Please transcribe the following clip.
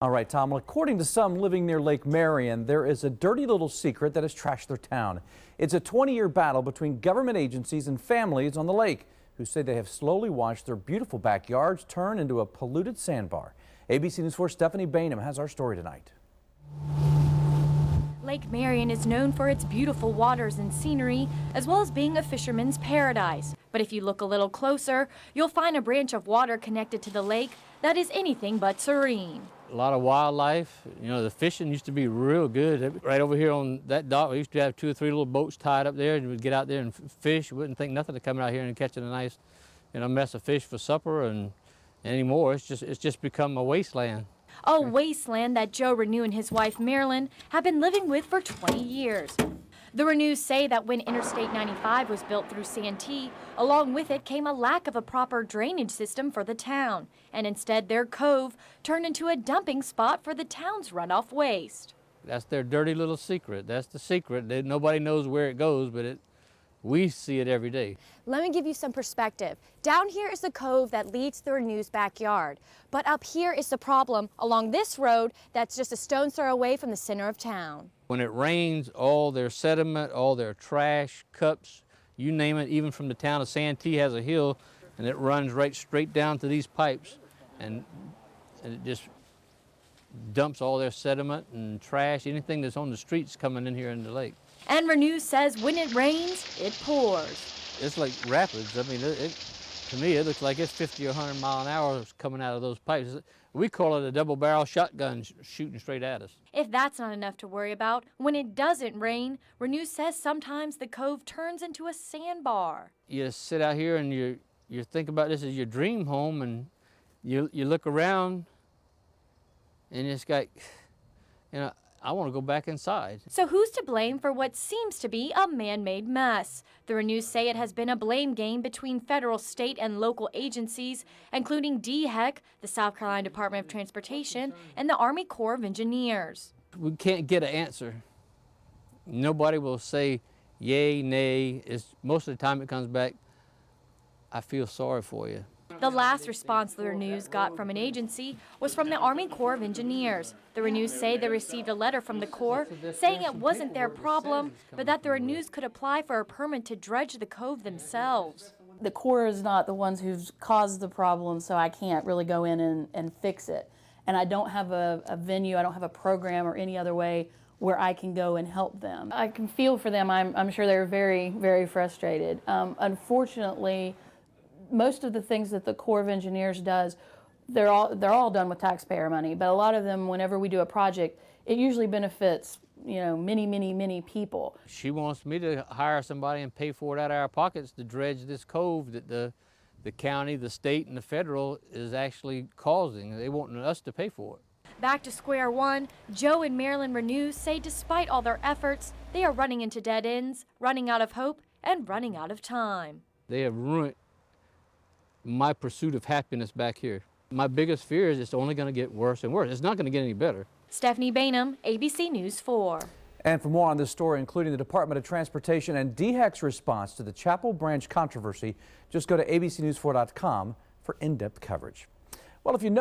All right, Tom, well, according to some living near Lake Marion, there is a dirty little secret that has trashed their town. It's a 20-year battle between government agencies and families on the lake who say they have slowly watched their beautiful backyards turn into a polluted sandbar. ABC News 4's Stephanie Bainham has our story tonight. Lake Marion is known for its beautiful waters and scenery, as well as being a fisherman's paradise. But if you look a little closer, you'll find a branch of water connected to the lake that is anything but serene. A lot of wildlife. You know, the fishing used to be real good. Right over here on that dock, we used to have 2 or 3 little boats tied up there, and we'd get out there and fish. We wouldn't think nothing of coming out here and catching a nice, mess of fish for supper. And anymore, it's just become a wasteland. A wasteland that Joe Renew and his wife Marion have been living with for 20 years. The Renews say that when Interstate 95 was built through Santee, along with it came a lack of a proper drainage system for the town, and instead their cove turned into a dumping spot for the town's runoff waste. That's their dirty little secret. That's the secret. Nobody knows where it goes, but we see it every day. Let me give you some perspective. Down here is the cove that leads to the Renew's backyard, but up here is the problem along this road that's just a stone's throw away from the center of town. When it rains, all their sediment, all their trash, cups, you name it, even from the town of Santee has a hill, and it runs right straight down to these pipes, and it just dumps all their sediment and trash, anything that's on the streets coming in here in the lake. And Renew says when it rains, it pours. It's like rapids. I mean, to me, it looks like it's 50 or 100 mile an hour coming out of those pipes. We call it a double-barrel shotgun shooting straight at us. If that's not enough to worry about, when it doesn't rain, Renew says sometimes the cove turns into a sandbar. You sit out here and you think about this as your dream home, and you look around, and it's like, I want to go back inside. So who's to blame for what seems to be a man-made mess? The Renews say it has been a blame game between federal, state, and local agencies, including DHEC, the South Carolina Department of Transportation, and the Army Corps of Engineers. We can't get an answer. Nobody will say yay, nay. Most of the time it comes back, I feel sorry for you. The last response the Renews got from an agency was from the Army Corps of Engineers. The Renews say they received a letter from the Corps saying it wasn't their problem, but that the Renews could apply for a permit to dredge the cove themselves. The Corps is not the ones who've caused the problem, so I can't really go in and fix it. And I don't have a venue, I don't have a program or any other way where I can go and help them. I can feel for them. I'm sure they're very, very frustrated. Unfortunately, most of the things that the Corps of Engineers does, they're all done with taxpayer money, but a lot of them, whenever we do a project, it usually benefits, many people. She wants me to hire somebody and pay for it out of our pockets to dredge this cove that the county, the state, and the federal is actually causing. They want us to pay for it. Back to square one, Joe and Marion Renew say despite all their efforts, they are running into dead ends, running out of hope, and running out of time. They have ruined my pursuit of happiness back here. My biggest fear is it's only going to get worse and worse. It's not going to get any better. Stephanie Bainham, ABC News 4. And for more on this story, including the Department of Transportation and DHEC's response to the Chapel Branch controversy, just go to abcnews4.com for in-depth coverage. Well, if you know